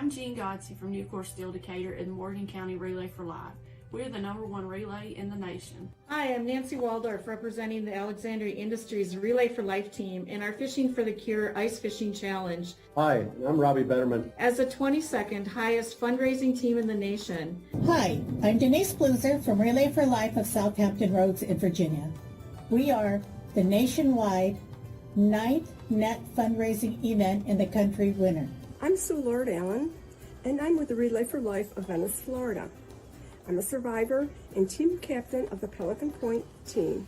I'm Jean Godsey from Nucor Steel Decatur and Morgan County Relay for Life. We're the #1 relay in the nation. Hi, I'm Nancy Waldorf representing the Alexandria Industries Relay for Life team in our Fishing for the Cure Ice Fishing Challenge. Hi, I'm Robbie Betterman. As the 22nd highest fundraising team in the nation. Hi, I'm Denise Bluser from Relay for Life of Southampton Roads in Virginia. We are the nationwide 9th net fundraising event in the country winner. I'm Sue Lord Allen, and I'm with the Relay for Life of Venice, Florida. I'm a survivor and team captain of the Pelican Point team,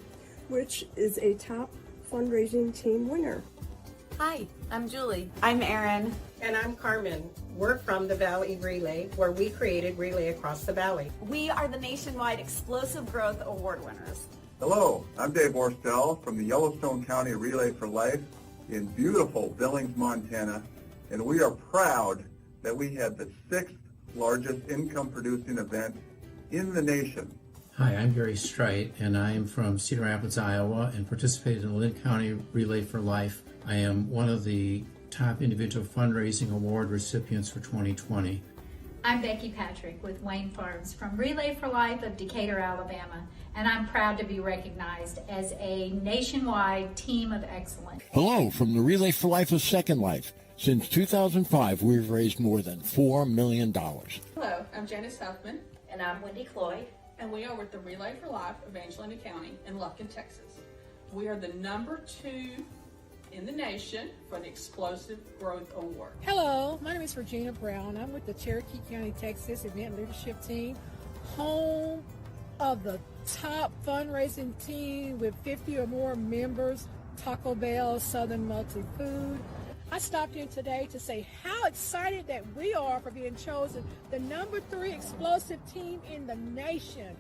which is a top fundraising team winner. Hi, I'm Julie. I'm Erin. And I'm Carmen. We're from the Valley Relay, where we created Relay Across the Valley. We are the nationwide Explosive Growth Award winners. Hello, I'm Dave Borstel from the Yellowstone County Relay for Life in beautiful Billings, Montana, and we are proud that we had the 6th largest income-producing event in the nation. Hi, I'm Gary Streit, and I am from Cedar Rapids, Iowa, and participated in the Lynn County Relay for Life. I am one of the top individual fundraising award recipients for 2020. I'm Becky Patrick with Wayne Farms from Relay for Life of Decatur, Alabama, and I'm proud to be recognized as a nationwide team of excellence. Hello from the Relay for Life of Second Life. Since 2005, we've raised more than $4 million. Hello, I'm Janice Huffman. And I'm Wendy Cloyd. And we are with the Relay for Life of Angelina County in Lufkin, Texas. We are the number 2 in the nation for the Explosive Growth Award. Hello, my name is Regina Brown. I'm with the Cherokee County, Texas Event Leadership Team, home of the top fundraising team with 50 or more members, Taco Bell, Southern Multi Food. I stopped in today to say how excited that we are for being chosen the number 3 explosive team in the nation.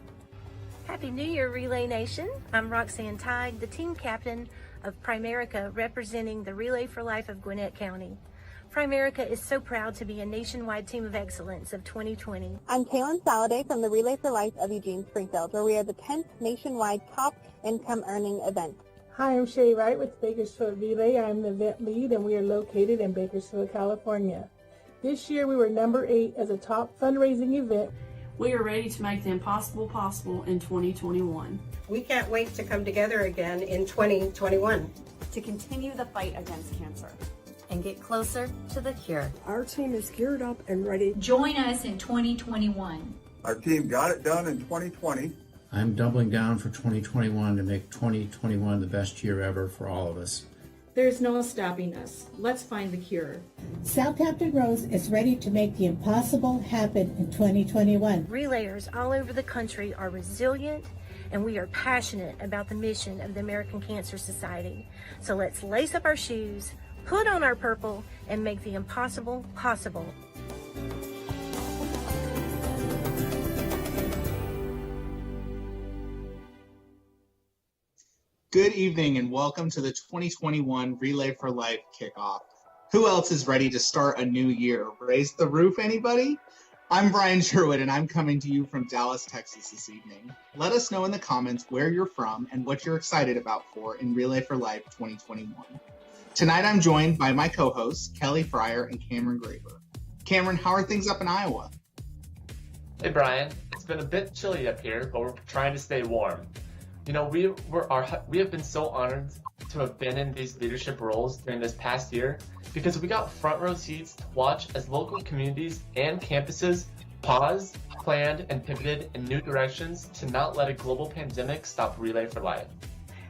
Happy New Year, Relay Nation. I'm Roxanne Tide, the team captain of Primerica, representing the Relay for Life of Gwinnett County. Primerica is so proud to be a nationwide team of excellence of 2020. I'm Kaylin Saladay from the Relay for Life of Eugene Springfield, where we are the 10th nationwide top income earning event. Hi, I'm Sherry Wright with Bakersfield Relay. I'm the event lead, and we are located in Bakersfield, California. This year, we were number 8 as a top fundraising event. We are ready to make the impossible possible in 2021. We can't wait to come together again in 2021. To continue the fight against cancer. And get closer to the cure. Our team is geared up and ready. Join us in 2021. Our team got it done in 2020. I'm doubling down for 2021 to make 2021 the best year ever for all of us. There's no stopping us. Let's find the cure. Southampton Roads is ready to make the impossible happen in 2021. Relayers all over the country are resilient, and we are passionate about the mission of the American Cancer Society. So let's lace up our shoes, put on our purple, and make the impossible possible. Good evening and welcome to the 2021 Relay for Life kickoff. Who else is ready to start a new year? Raise the roof, anybody? I'm Brian Sherwood and I'm coming to you from Dallas, Texas this evening. Let us know in the comments where you're from and what you're excited about for in Relay for Life 2021. Tonight I'm joined by my co-hosts, Kelly Fryer and Cameron Graver. Cameron, how are things up in Iowa? Hey Brian, it's been a bit chilly up here, but we're trying to stay warm. You know, we have been so honored to have been in these leadership roles during this past year because we got front row seats to watch as local communities and campuses paused, planned, and pivoted in new directions to not let a global pandemic stop Relay for Life.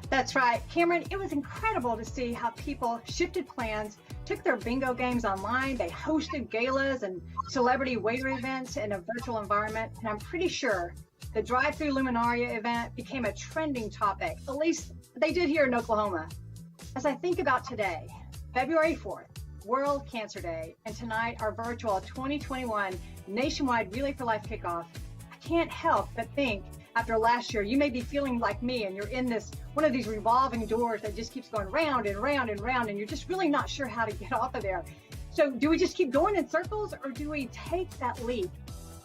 That's right. Cameron, it was incredible to see how people shifted plans, took their bingo games online, they hosted galas and celebrity waiter events in a virtual environment, and I'm pretty sure the drive-through Luminaria event became a trending topic. At least they did here in Oklahoma. As I think about today, February 4th, World Cancer Day, and tonight our virtual 2021 nationwide Relay for Life kickoff, I can't help but think after last year, you may be feeling like me and you're in this one of these revolving doors that just keeps going round and round and round, and you're just really not sure how to get off of there. So do we just keep going in circles, or do we take that leap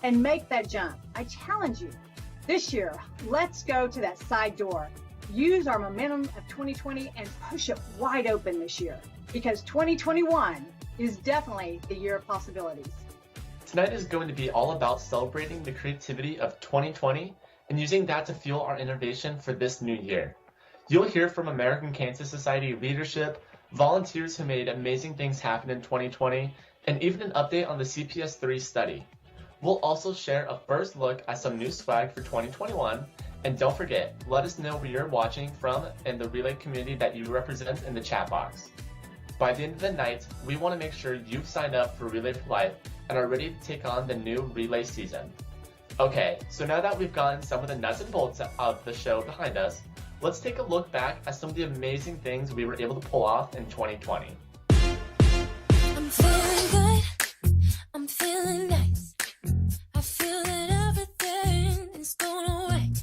and make that jump? I challenge you. This year, let's go to that side door. Use our momentum of 2020 and push it wide open this year, because 2021 is definitely the year of possibilities. Tonight is going to be all about celebrating the creativity of 2020 and using that to fuel our innovation for this new year. You'll hear from American Cancer Society leadership, volunteers who made amazing things happen in 2020, and even an update on the CPS3 study. We'll also share a first look at some new swag for 2021, and don't forget, let us know where you're watching from and the Relay community that you represent in the chat box. By the end of the night, we want to make sure you've signed up for Relay for Life and are ready to take on the new Relay season. Okay, so now that we've gotten some of the nuts and bolts of the show behind us, let's take a look back at some of the amazing things we were able to pull off in 2020. I'm feeling good, I'm feeling nice. I feel that everything is going away.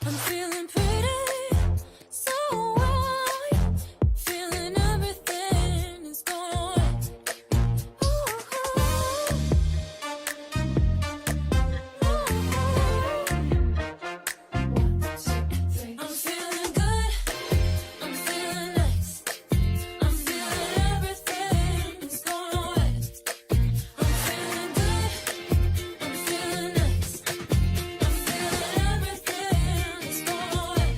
I'm feeling pretty, so right. Feeling everything is going away. I'm feeling good, I'm feeling nice. I'm feeling everything is going away. I'm feeling good, I'm feeling nice. I'm feeling everything is going away.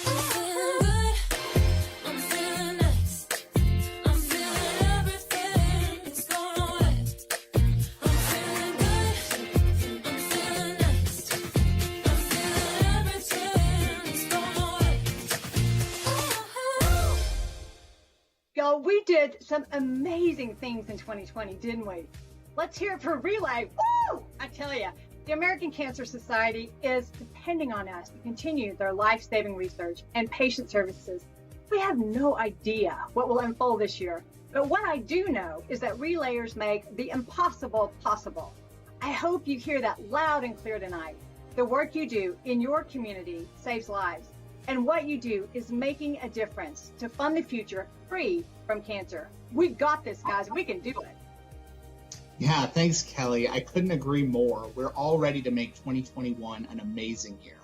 I'm feeling good, I'm feeling nice. I'm feeling everything is going away. I'm feeling good, I'm feeling nice. I'm feeling everything is going away. Y'all, we did some amazing things in 2020, didn't we? Let's hear it for Relay. Woo! I tell you, the American Cancer Society is depending on us to continue their life-saving research and patient services. We have no idea what will unfold this year, but what I do know is that relayers make the impossible possible. I hope you hear that loud and clear tonight. The work you do in your community saves lives, and what you do is making a difference to fund the future free from cancer. We've got this, guys. We can do it. Yeah, thanks, Kelly. I couldn't agree more. We're all ready to make 2021 an amazing year.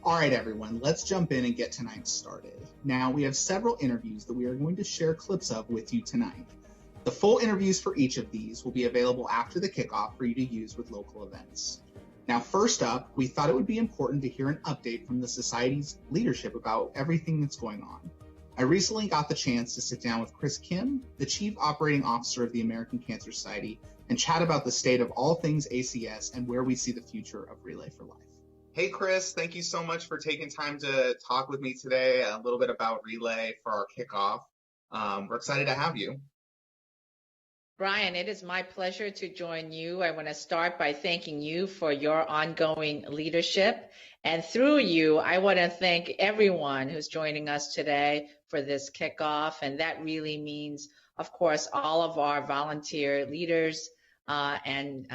All right, everyone, let's jump in and get tonight started. Now, we have several interviews that we are going to share clips of with you tonight. The full interviews for each of these will be available after the kickoff for you to use with local events. Now, first up, we thought it would be important to hear an update from the Society's leadership about everything that's going on. I recently got the chance to sit down with Chris Kim, the Chief Operating Officer of the American Cancer Society, and chat about the state of all things ACS and where we see the future of Relay for Life. Hey, Chris, thank you so much for taking time to talk with me today, a little bit about Relay for our kickoff. We're excited to have you. Brian, it is my pleasure to join you. I want to start by thanking you for your ongoing leadership. And through you, I want to thank everyone who's joining us today for this kickoff. And that really means, of course, all of our volunteer leaders and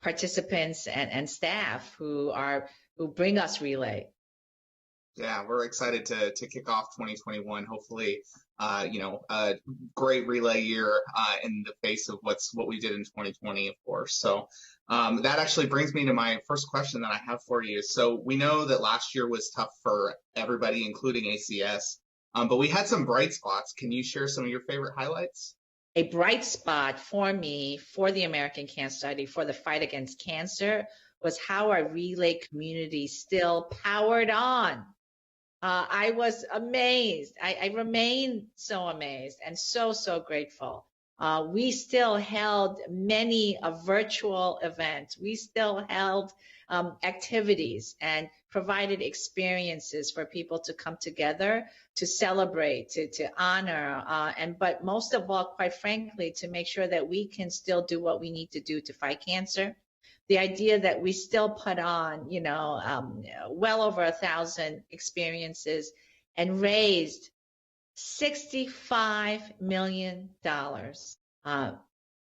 participants and staff who bring us Relay. Yeah, we're excited to kick off 2021. Hopefully, a great Relay year in the face of what we did in 2020, of course. So that actually brings me to my first question that I have for you. So we know that last year was tough for everybody, including ACS, but we had some bright spots. Can you share some of your favorite highlights? A bright spot for me, for the American Cancer Society, for the fight against cancer, was how our Relay community still powered on. I was amazed. I remain so amazed and so grateful. We still held many virtual events. We still held activities and provided experiences for people to come together, to celebrate, to honor, but most of all, quite frankly, to make sure that we can still do what we need to do to fight cancer. The idea that we still put on, well over 1,000 experiences and raised $65 million.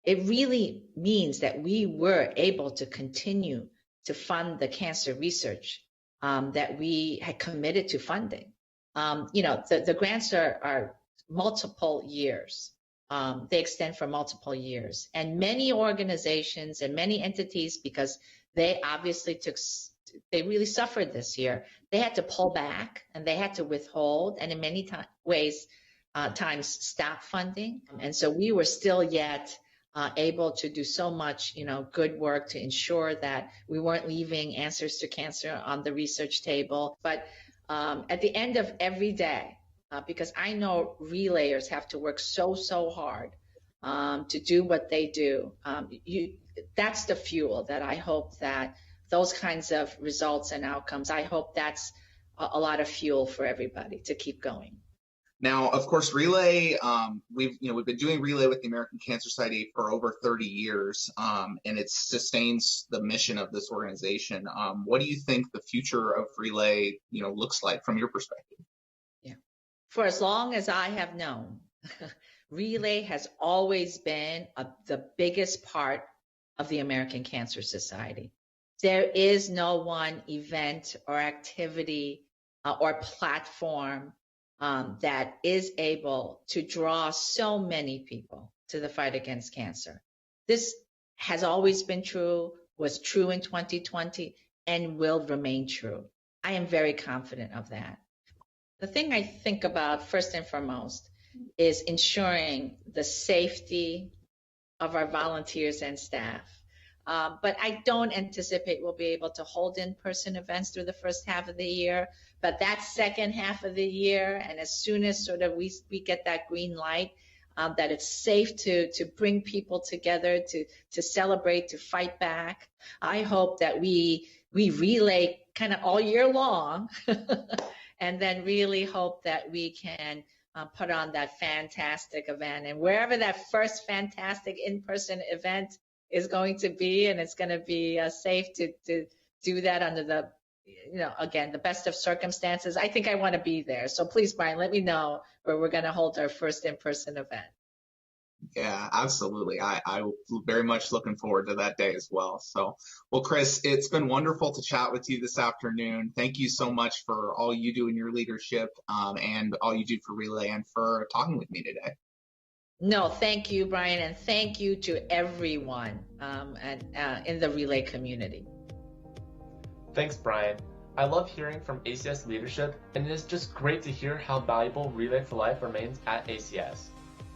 It really means that we were able to continue to fund the cancer research that we had committed to funding. The grants are multiple years. They extend for multiple years. And many organizations and many entities, because they obviously they really suffered this year, they had to pull back and they had to withhold and in many ways times stop funding. And so we were still yet able to do so much, good work to ensure that we weren't leaving answers to cancer on the research table. But at the end of every day, because I know relayers have to work so hard to do what they do. That's the fuel that I hope that those kinds of results and outcomes, I hope that's a lot of fuel for everybody to keep going. Now, of course, Relay, we've been doing Relay with the American Cancer Society for over 30 years, and it sustains the mission of this organization. What do you think the future of Relay, looks like from your perspective? Yeah. For as long as I have known, Relay has always been the biggest part of the American Cancer Society. There is no one event or activity or platform that is able to draw so many people to the fight against cancer. This has always been true, was true in 2020, and will remain true. I am very confident of that. The thing I think about first and foremost is ensuring the safety of our volunteers and staff. But I don't anticipate we'll be able to hold in-person events through the first half of the year. But that second half of the year, and as soon as sort of we get that green light, that it's safe to bring people together, to celebrate, to fight back, I hope that we relay kind of all year long, and then really hope that we can put on that fantastic event. And wherever that first fantastic in-person event is going to be, and it's going to be safe to do that under the, again, the best of circumstances. I think I want to be there. So please, Brian, let me know where we're going to hold our first in-person event. Yeah, absolutely. I very much looking forward to that day as well. So, well, Chris, it's been wonderful to chat with you this afternoon. Thank you so much for all you do in your leadership and all you do for Relay and for talking with me today. No, thank you, Brian, and thank you to everyone in the Relay community. Thanks, Brian. I love hearing from ACS leadership, and it is just great to hear how valuable Relay for Life remains at ACS.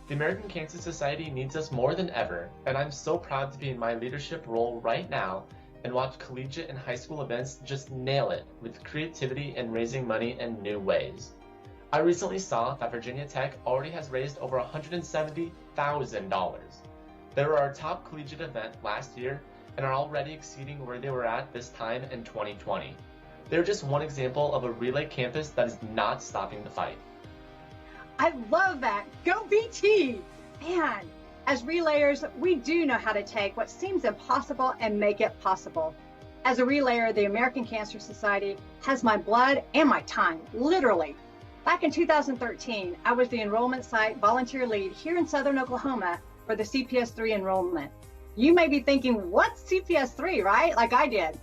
The American Cancer Society needs us more than ever, and I'm so proud to be in my leadership role right now and watch collegiate and high school events just nail it with creativity and raising money in new ways. I recently saw that Virginia Tech already has raised over $170,000. They were our top collegiate event last year and are already exceeding where they were at this time in 2020. They're just one example of a Relay campus that is not stopping the fight. I love that. Go BT! Man, as relayers, we do know how to take what seems impossible and make it possible. As a relayer, the American Cancer Society has my blood and my time, literally. Back in 2013, I was the enrollment site volunteer lead here in Southern Oklahoma for the CPS-3 enrollment. You may be thinking, what's CPS-3, right? Like I did.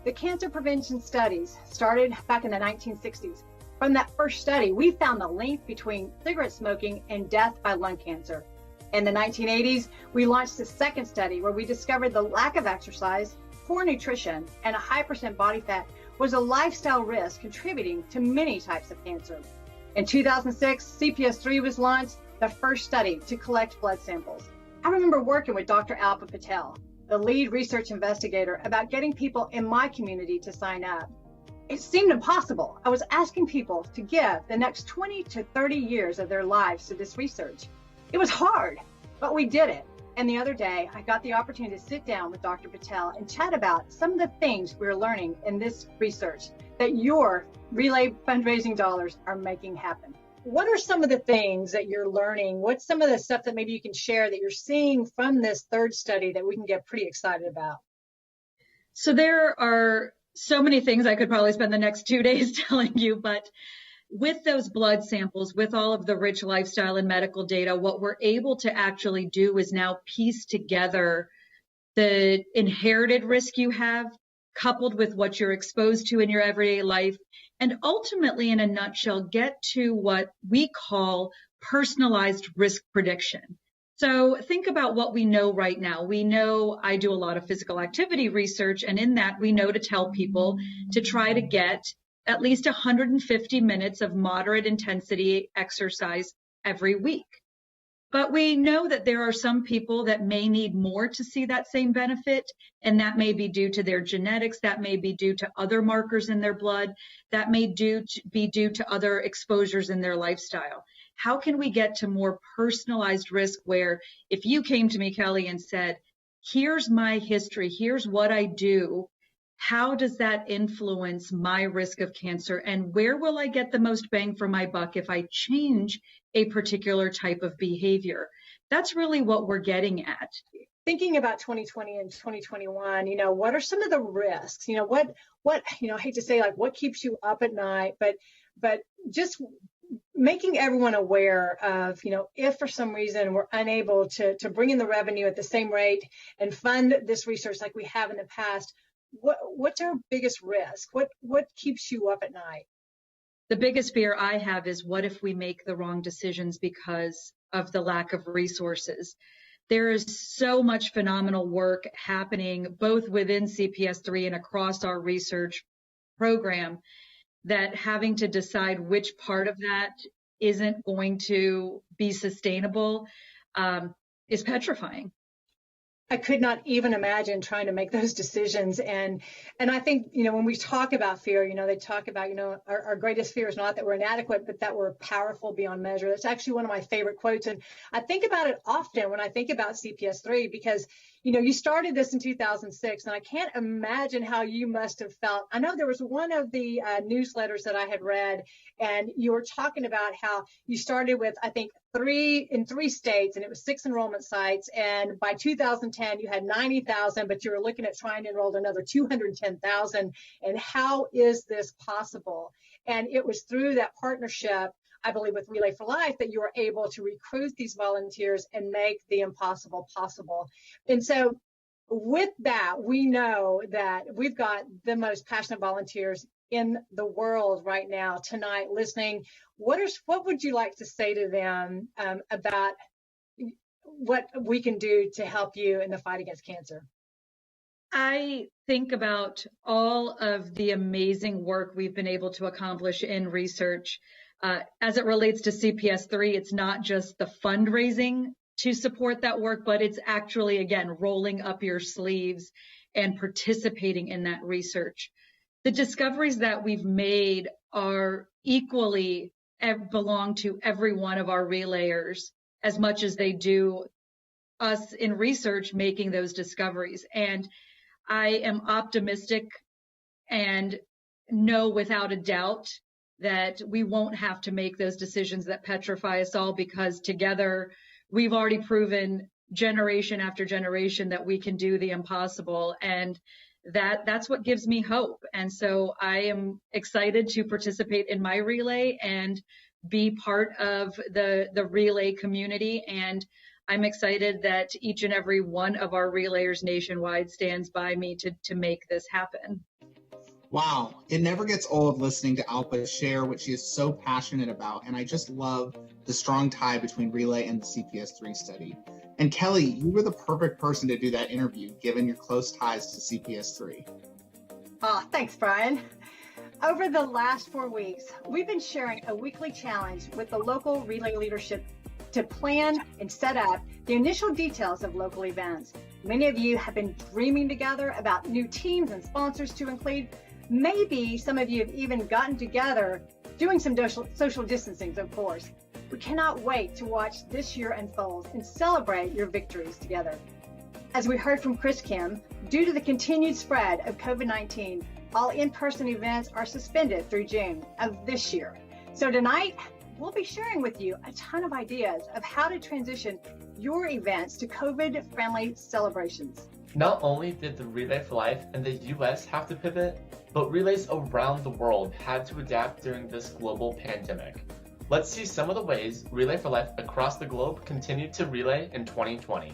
The cancer prevention studies started back in the 1960s. From that first study, we found the link between cigarette smoking and death by lung cancer. In the 1980s, we launched a second study where we discovered the lack of exercise, poor nutrition, and a high % body fat was a lifestyle risk contributing to many types of cancer. In 2006, CPS-3 was launched, the first study to collect blood samples. I remember working with Dr. Alpa Patel, the lead research investigator, about getting people in my community to sign up. It seemed impossible. I was asking people to give the next 20 to 30 years of their lives to this research. It was hard, but we did it. And the other day, I got the opportunity to sit down with Dr. Patel and chat about some of the things we're learning in this research that your Relay fundraising dollars are making happen. What are some of the things that you're learning? What's some of the stuff that maybe you can share that you're seeing from this third study that we can get pretty excited about? So there are so many things I could probably spend the next 2 days telling you, but with those blood samples, with all of the rich lifestyle and medical data, what we're able to actually do is now piece together the inherited risk you have coupled with what you're exposed to in your everyday life, and ultimately, in a nutshell, get to what we call personalized risk prediction. So think about what we know right now. We know I do a lot of physical activity research, and in that we know to tell people to try to get at least 150 minutes of moderate intensity exercise every week. But we know that there are some people that may need more to see that same benefit, and that may be due to their genetics, that may be due to other markers in their blood, that may be due to other exposures in their lifestyle. How can we get to more personalized risk where if you came to me, Kelly, and said, here's my history, here's what I do, how does that influence my risk of cancer, and where will I get the most bang for my buck if I change a particular type of behavior? That's really what we're getting at. Thinking about 2020 and 2021, what are some of the risks? What, I hate to say, like, what keeps you up at night, but just making everyone aware of, if for some reason we're unable to bring in the revenue at the same rate and fund this research like we have in the past, what's our biggest risk? What keeps you up at night? The biggest fear I have is, what if we make the wrong decisions because of the lack of resources? There is so much phenomenal work happening both within CPS3 and across our research program that having to decide which part of that isn't going to be sustainable is petrifying. I could not even imagine trying to make those decisions. And I think, when we talk about fear, they talk about, our greatest fear is not that we're inadequate, but that we're powerful beyond measure. That's actually one of my favorite quotes. And I think about it often when I think about CPS3, because, you started this in 2006, and I can't imagine how you must have felt. I know there was one of the newsletters that I had read, and you were talking about how you started with, I think, 3 states, and it was 6 enrollment sites. And by 2010, you had 90,000, but you were looking at trying to enroll another 210,000. And how is this possible? And it was through that partnership, I believe, with Relay for Life, that you were able to recruit these volunteers and make the impossible possible. And so with that, we know that we've got the most passionate volunteers in the world right now tonight listening. What would you like to say to them about what we can do to help you in the fight against cancer? I think about all of the amazing work we've been able to accomplish in research. As it relates to CPS3, it's not just the fundraising to support that work, but it's actually, again, rolling up your sleeves and participating in that research. The discoveries that we've made are equally belong to every one of our relayers as much as they do us in research making those discoveries. And I am optimistic and know without a doubt that we won't have to make those decisions that petrify us all, because together we've already proven generation after generation that we can do the impossible. And that's what gives me hope. And so I am excited to participate in my relay and be part of the relay community. And I'm excited that each and every one of our relayers nationwide stands by me to make this happen. Wow, it never gets old listening to Alpa share what she is so passionate about, and I just love the strong tie between Relay and the CPS3 study. And Kelly, you were the perfect person to do that interview, given your close ties to CPS3. Oh, thanks, Brian. Over the last 4 weeks, we've been sharing a weekly challenge with the local Relay leadership to plan and set up the initial details of local events. Many of you have been dreaming together about new teams and sponsors to include. Maybe some of you have even gotten together, doing some social distancing, of course. We cannot wait to watch this year unfold and celebrate your victories together. As we heard from Chris Kim, due to the continued spread of COVID-19, all in-person events are suspended through June of this year. So tonight, we'll be sharing with you a ton of ideas of how to transition your events to COVID-friendly celebrations. Not only did the Relay for Life in the US have to pivot, but relays around the world had to adapt during this global pandemic. Let's see some of the ways Relay for Life across the globe continued to relay in 2020.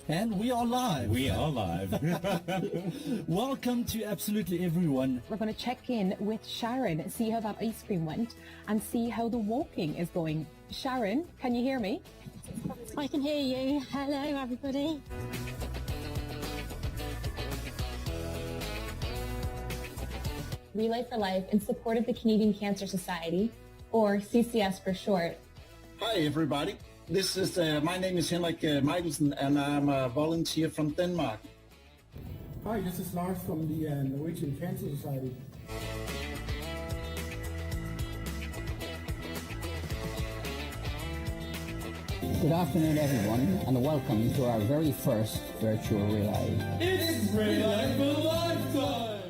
And we are live. We are live. Welcome to absolutely everyone. We're going to check in with Sharon, see how that ice cream went, and see how the walking is going. Sharon, can you hear me? I can hear you. Hello, everybody. Relay for Life in support of the Canadian Cancer Society, or CCS for short. Hi, everybody. This is my name is Henrik Michelsen, and I'm a volunteer from Denmark. Hi, this is Lars from the Norwegian Cancer Society. Good afternoon, everyone, and welcome to our very first virtual relay. It's Relay for Lifetime!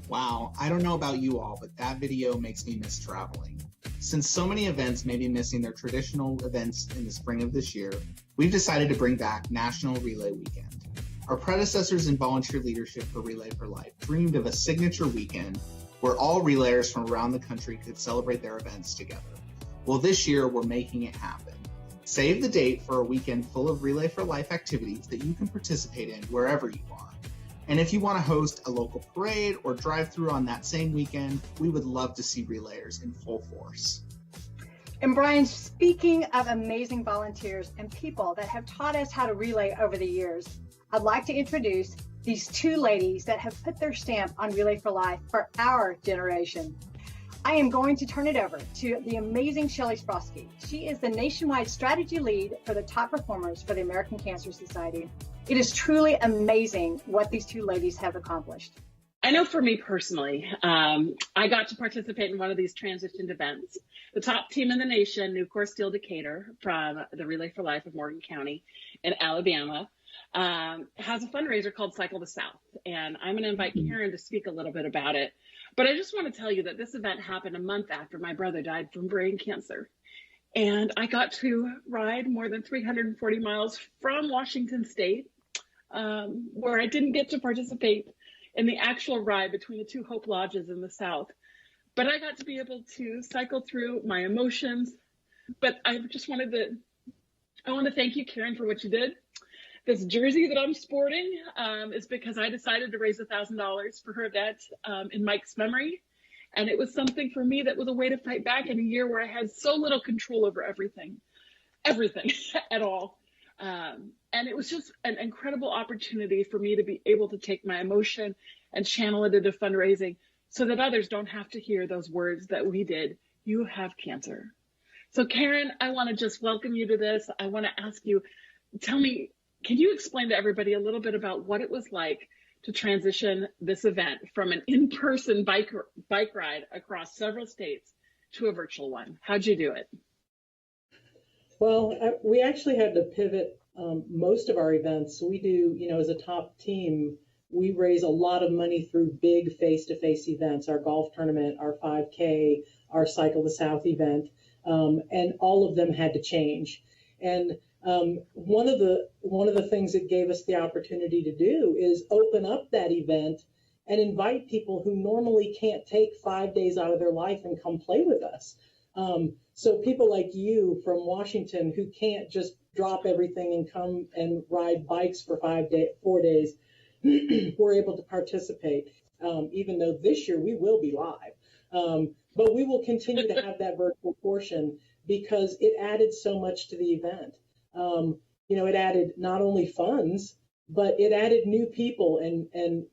Wow, I don't know about you all, but that video makes me miss traveling. Since so many events may be missing their traditional events in the spring of this year, we've decided to bring back National Relay Weekend. Our predecessors in volunteer leadership for Relay for Life dreamed of a signature weekend where all relayers from around the country could celebrate their events together. Well, this year we're making it happen. Save the date for a weekend full of Relay for Life activities that you can participate in wherever you are. And if you want to host a local parade or drive-through on that same weekend, we would love to see relayers in full force. And Brian, speaking of amazing volunteers and people that have taught us how to relay over the years, I'd like to introduce these two ladies that have put their stamp on Relay for Life for our generation. I am going to turn it over to the amazing Shelley Sprosky. She is the nationwide strategy lead for the top performers for the American Cancer Society. It is truly amazing what these two ladies have accomplished. I know for me personally, I got to participate in one of these transitioned events. The top team in the nation, Nucor Steel Decatur, from the Relay for Life of Morgan County in Alabama, has a fundraiser called Cycle the South. And I'm going to invite Karen to speak a little bit about it. But I just want to tell you that this event happened a month after my brother died from brain cancer. And I got to ride more than 340 miles from Washington State, where I didn't get to participate in the actual ride between the two Hope Lodges in the South. But I got to be able to cycle through my emotions. But I just wanted I want to thank you, Karen, for what you did. This jersey that I'm sporting is because I decided to raise $1,000 for her vet in Mike's memory. And it was something for me that was a way to fight back in a year where I had so little control over everything at all. And it was just an incredible opportunity for me to be able to take my emotion and channel it into fundraising so that others don't have to hear those words that we did. You have cancer. So Karen, I want to just welcome you to this. I want to ask you, tell me, can you explain to everybody a little bit about what it was like to transition this event from an in-person bike ride across several states to a virtual one? How'd you do it? Well, we actually had to pivot most of our events. We do, as a top team, we raise a lot of money through big face-to-face events, our golf tournament, our 5K, our Cycle the South event, and all of them had to change. And one of the things it gave us the opportunity to do is open up that event and invite people who normally can't take 5 days out of their life and come play with us. So people like you from Washington who can't just drop everything and come and ride bikes for 4 days were able to participate. Even though this year we will be live, but we will continue to have that virtual portion because it added so much to the event. It added not only funds, but it added new people and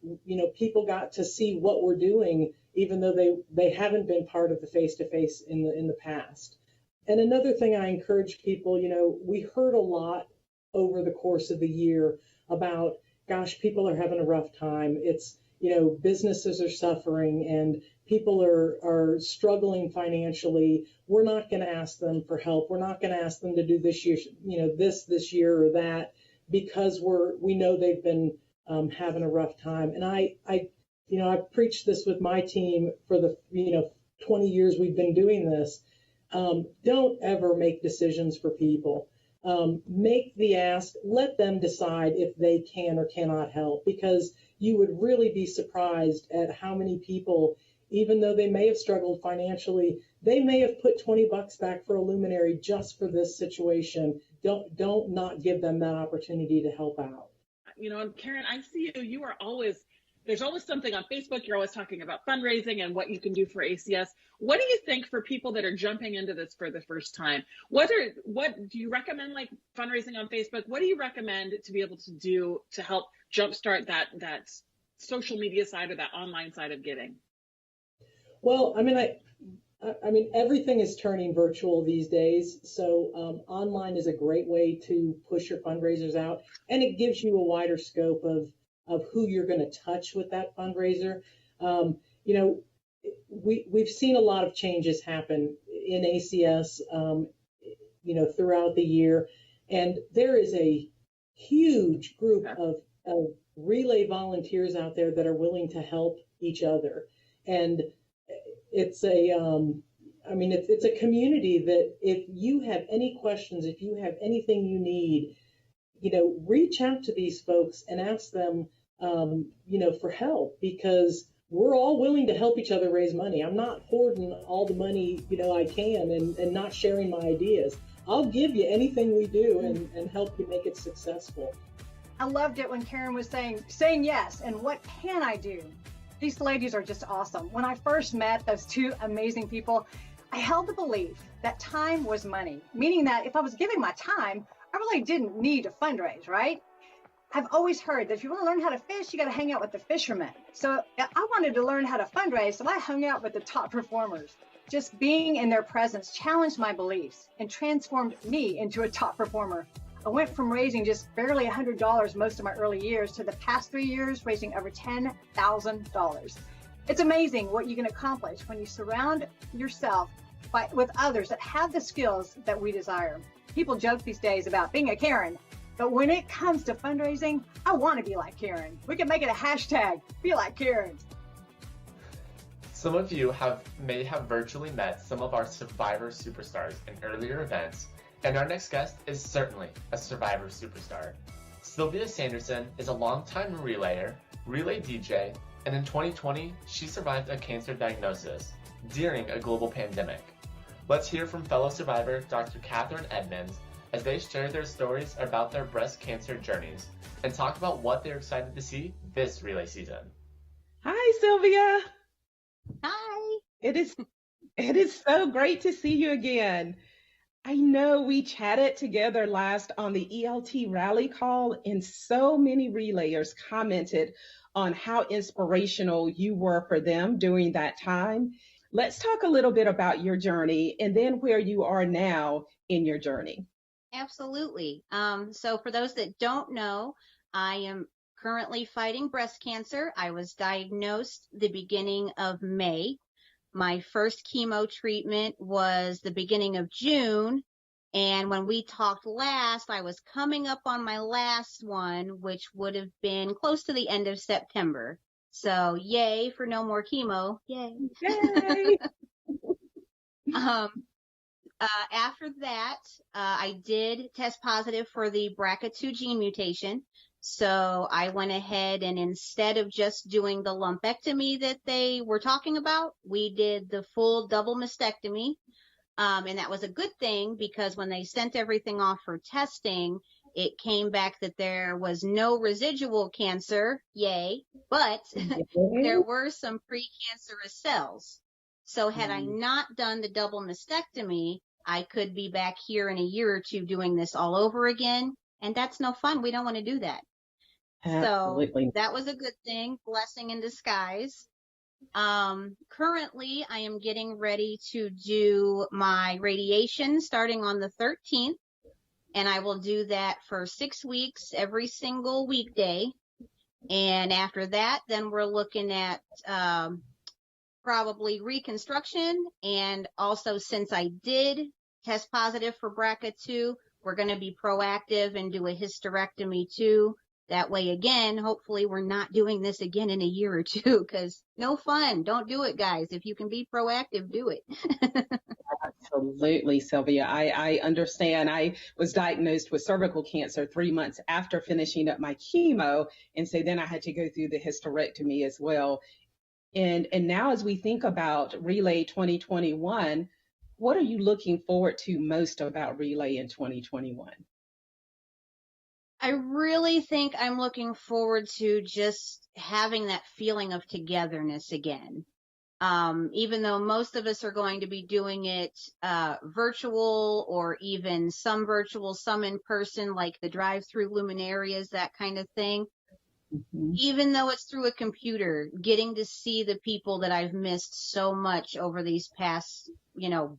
people got to see what we're doing, even though they haven't been part of the face-to-face in the past. And another thing I encourage people, we heard a lot over the course of the year about, gosh, people are having a rough time. It's, businesses are suffering and people are struggling financially. We're not going to ask them for help. We're not going to ask them to do this year, this year or that, because we know they've been having a rough time. And I've preached this with my team for the 20 years we've been doing this. Don't ever make decisions for people. Make the ask, let them decide if they can or cannot help, because you would really be surprised at how many people, even though they may have struggled financially, they may have put $20 back for a luminary just for this situation. Don't not give them that opportunity to help out. And Karen, I see you are always, there's always something on Facebook. You're always talking about fundraising and what you can do for ACS. What do you think for people that are jumping into this for the first time? What do you recommend, like fundraising on Facebook? What do you recommend to be able to do to help jumpstart that social media side or that online side of giving? Well, I mean, everything is turning virtual these days. So online is a great way to push your fundraisers out, and it gives you a wider scope of who you're going to touch with that fundraiser. We've seen a lot of changes happen in ACS, throughout the year. And there is a huge group of relay volunteers out there that are willing to help each other. And it's it's a community that if you have any questions, if you have anything you need, reach out to these folks and ask them, for help, because we're all willing to help each other raise money. I'm not hoarding all the money, I can and not sharing my ideas. I'll give you anything we do and help you make it successful. I loved it when Karen was saying yes, and what can I do? These ladies are just awesome. When I first met those two amazing people, I held the belief that time was money, meaning that if I was giving my time, I really didn't need to fundraise, right? I've always heard that if you want to learn how to fish, you got to hang out with the fishermen. So I wanted to learn how to fundraise, so I hung out with the top performers. Just being in their presence challenged my beliefs and transformed me into a top performer. I went from raising just barely $100 most of my early years to the past 3 years raising over $10,000. It's amazing what you can accomplish when you surround yourself with others that have the skills that we desire. People joke these days about being a Karen, but when it comes to fundraising, I want to be like Karen. We can make it a hashtag, be like Karen. Some of you may have virtually met some of our Survivor superstars in earlier events, and our next guest is certainly a Survivor superstar. Sylvia Sanderson is a longtime relayer, relay DJ, and in 2020, she survived a cancer diagnosis during a global pandemic. Let's hear from fellow survivor Dr. Catherine Edmonds as they share their stories about their breast cancer journeys and talk about what they're excited to see this relay season. Hi, Sylvia. Hi. It is so great to see you again. I know we chatted together last on the ELT rally call, and so many relayers commented on how inspirational you were for them during that time. Let's talk a little bit about your journey and then where you are now in your journey. Absolutely. So for those that don't know, I am currently fighting breast cancer. I was diagnosed the beginning of May. My first chemo treatment was the beginning of June. And when we talked last, I was coming up on my last one, which would have been close to the end of September. So yay for no more chemo. Yay. Yay. After that, I did test positive for the BRCA2 gene mutation. So I went ahead and instead of just doing the lumpectomy that they were talking about, we did the full double mastectomy. And that was a good thing because when they sent everything off for testing, it came back that there was no residual cancer. Yay. But there were some precancerous cells. So had I not done the double mastectomy, I could be back here in a year or two doing this all over again. And that's no fun. We don't want to do that. Absolutely. So that was a good thing, blessing in disguise. Currently, I am getting ready to do my radiation starting on the 13th. And I will do that for 6 weeks, every single weekday. And after that, then we're looking at probably reconstruction. And also, since I did test positive for BRCA2, we're going to be proactive and do a hysterectomy too. That way, again, hopefully we're not doing this again in a year or two, because no fun. Don't do it, guys. If you can be proactive, do it. Absolutely, Sylvia. I understand. I was diagnosed with cervical cancer 3 months after finishing up my chemo. And so then I had to go through the hysterectomy as well. And now as we think about Relay 2021, what are you looking forward to most about Relay in 2021? I really think I'm looking forward to just having that feeling of togetherness again. Even though most of us are going to be doing it virtual, or even some virtual, some in person, like the drive-through luminarias, that kind of thing. Even though it's through a computer, getting to see the people that I've missed so much over these past,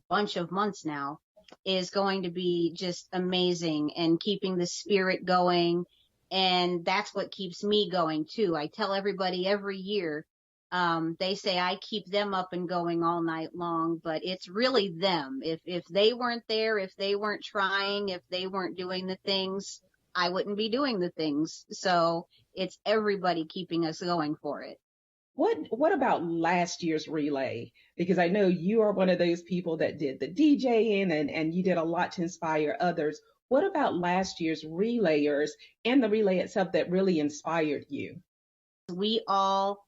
bunch of months now is going to be just amazing, and keeping the spirit going. And that's what keeps me going too. I tell everybody every year, They say I keep them up and going all night long, but it's really them. If they weren't there, if they weren't trying, if they weren't doing the things, I wouldn't be doing the things. So it's everybody keeping us going for it. What about last year's relay? Because I know you are one of those people that did the DJing and you did a lot to inspire others. What about last year's relayers and the relay itself that really inspired you? We all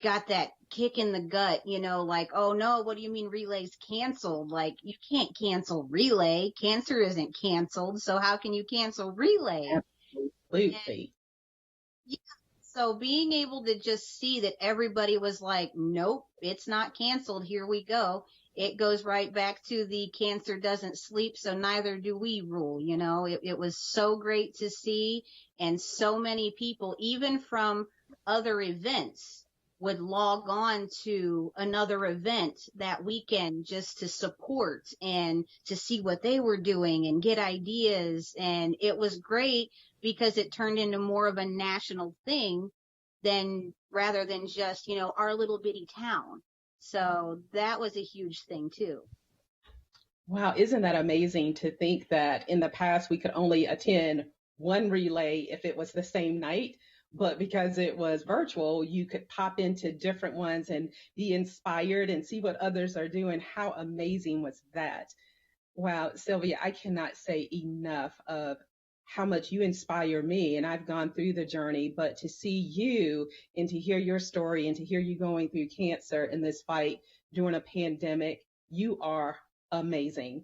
got that kick in the gut, like, oh no, what do you mean relay's canceled? Like, you can't cancel relay. Cancer isn't canceled. So how can you cancel relay? Absolutely. Yeah. So being able to just see that everybody was like, nope, it's not canceled. Here we go. It goes right back to the cancer doesn't sleep, so neither do we rule. It was so great to see. And so many people, even from other events, would log on to another event that weekend just to support and to see what they were doing and get ideas. And it was great because it turned into more of a national thing rather than just, our little bitty town. So that was a huge thing too. Wow, isn't that amazing to think that in the past we could only attend one relay if it was the same night, but because it was virtual, you could pop into different ones and be inspired and see what others are doing. How amazing was that? Wow, Sylvia, I cannot say enough of how much you inspire me. And I've gone through the journey, but to see you and to hear your story and to hear you going through cancer in this fight during a pandemic, you are amazing.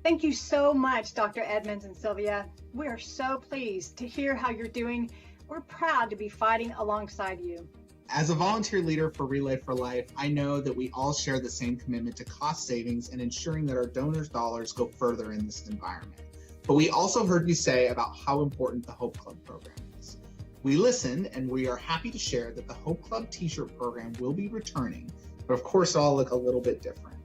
Thank you so much, Dr. Edmonds and Sylvia. We are so pleased to hear how you're doing. We're proud to be fighting alongside you. As a volunteer leader for Relay for Life, I know that we all share the same commitment to cost savings and ensuring that our donors' dollars go further in this environment. But we also heard you say about how important the Hope Club program is. We listened, and we are happy to share that the Hope Club t-shirt program will be returning, but of course all look a little bit different.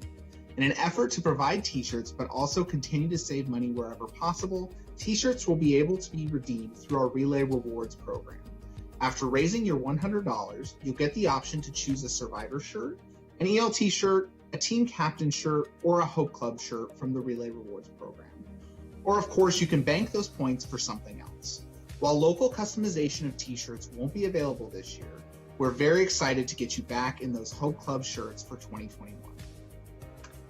In an effort to provide t-shirts, but also continue to save money wherever possible, t-shirts will be able to be redeemed through our Relay Rewards program. After raising your $100, you'll get the option to choose a Survivor shirt, an ELT shirt, a Team Captain shirt, or a Hope Club shirt from the Relay Rewards program. Or of course, you can bank those points for something else. While local customization of t-shirts won't be available this year, we're very excited to get you back in those Hope Club shirts for 2021.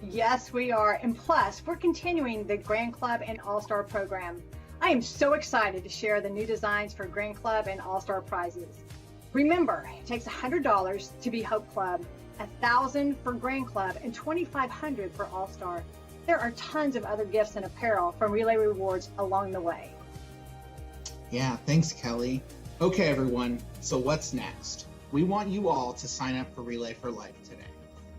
Yes, we are. And plus, we're continuing the Grand Club and All-Star program. I am so excited to share the new designs for Grand Club and All-Star prizes. Remember, it takes $100 to be Hope Club, $1,000 for Grand Club, and $2,500 for All-Star. There are tons of other gifts and apparel from Relay Rewards along the way. Yeah, thanks, Kelly. Okay, everyone, so what's next? We want you all to sign up for Relay for Life today.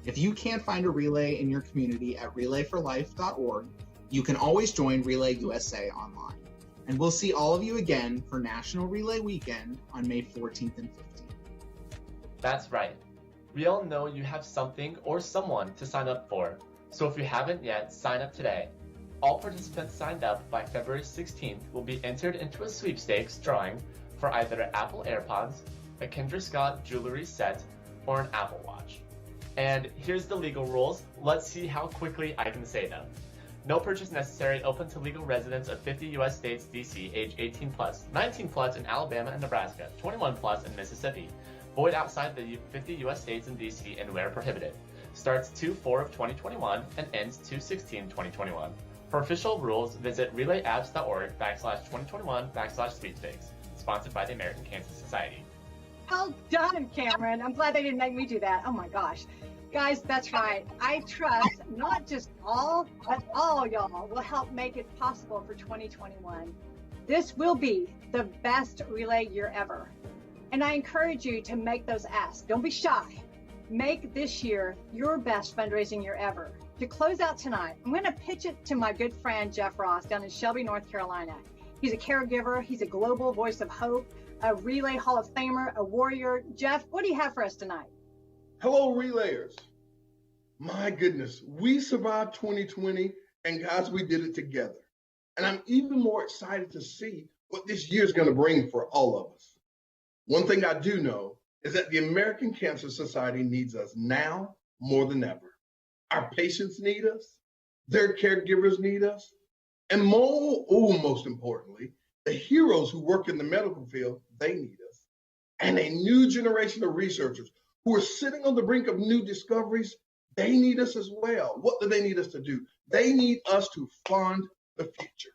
If you can't find a relay in your community at relayforlife.org, you can always join Relay USA online. And we'll see all of you again for National Relay Weekend on May 14th and 15th. That's right. We all know you have something or someone to sign up for. So if you haven't yet, sign up today. All participants signed up by February 16th will be entered into a sweepstakes drawing for either an Apple AirPods, a Kendra Scott jewelry set, or an Apple Watch. And here's the legal rules. Let's see how quickly I can say them. No purchase necessary, open to legal residents of 50 U.S. states, D.C., age 18 plus, 19 plus in Alabama and Nebraska, 21 plus in Mississippi. Void outside the 50 U.S. states and D.C. and where prohibited. Starts 2/4 of 2021 and ends 2/16/2021. For official rules, visit relayapps.org/2021/sweepstakes. Sponsored by the American Cancer Society. Well done, Cameron. I'm glad they didn't make me do that. Oh my gosh. Guys, that's right. I trust not just all, but all y'all will help make it possible for 2021. This will be the best relay year ever. And I encourage you to make those asks. Don't be shy. Make this year your best fundraising year ever. To close out tonight, I'm going to pitch it to my good friend, Jeff Ross, down in Shelby, North Carolina. He's a caregiver. He's a global voice of hope, a Relay Hall of Famer, a warrior. Jeff, what do you have for us tonight? Hello, Relayers. My goodness, we survived 2020, and guys, we did it together. And I'm even more excited to see what this year is going to bring for all of us. One thing I do know is that the American Cancer Society needs us now more than ever. Our patients need us, their caregivers need us, and most importantly, the heroes who work in the medical field, they need us. And a new generation of researchers who are sitting on the brink of new discoveries, they need us as well. What do they need us to do? They need us to fund the future.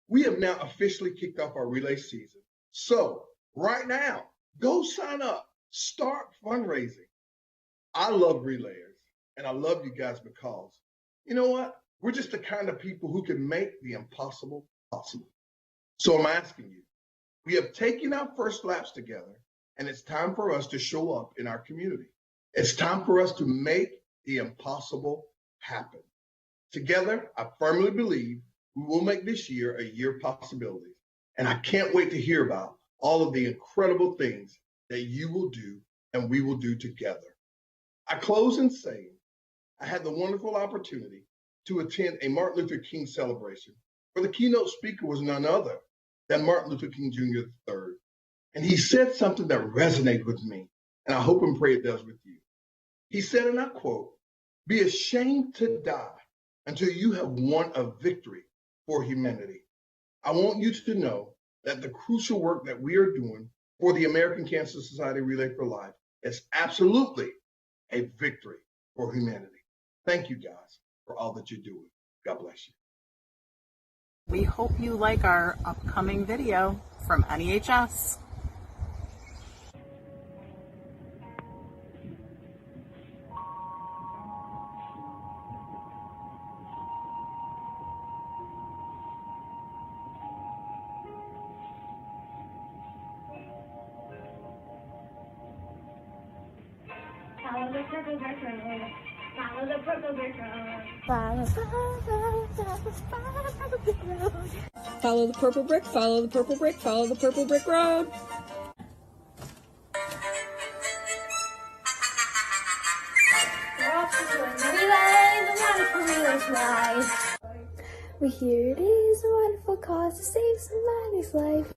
We have now officially kicked off our relay season. So right now, go sign up, start fundraising. I love relayers, and I love you guys because, you know what? We're just the kind of people who can make the impossible possible. So I'm asking you, we have taken our first laps together, and it's time for us to show up in our community. It's time for us to make the impossible happen. Together, I firmly believe we will make this year a year of possibilities. And I can't wait to hear about all of the incredible things that you will do and we will do together. I close in saying I had the wonderful opportunity to attend a Martin Luther King celebration where the keynote speaker was none other than Martin Luther King Jr. III. And he said something that resonated with me, and I hope and pray it does with you. He said, and I quote, "Be ashamed to die until you have won a victory for humanity." I want you to know that the crucial work that we are doing for the American Cancer Society Relay for Life is absolutely a victory for humanity. Thank you guys for all that you're doing. God bless you. We hope you like our upcoming video from NEHS. Follow the purple brick road. Follow the purple brick road. Follow the purple brick, follow the purple brick, follow the purple brick road. We're off to join the relay, the wonderful relay fly. We're here, it is a wonderful cause to save somebody's life.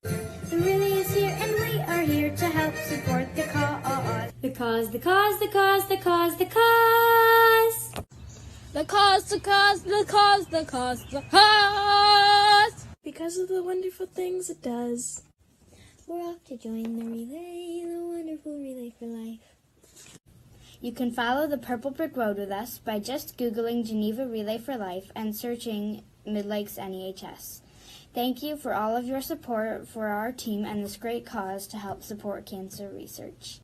The relay is here and we are here to help support the cause. The cause, the cause, the cause, the cause, the cause. The cause, the cause, the cause, the cause, the cause. Because of the wonderful things it does. We're off to join the relay, the wonderful relay for life. You can follow the Purple Brick Road with us by just Googling Geneva Relay for Life and searching Mid-Lakes NEHS. Thank you for all of your support for our team and this great cause to help support cancer research.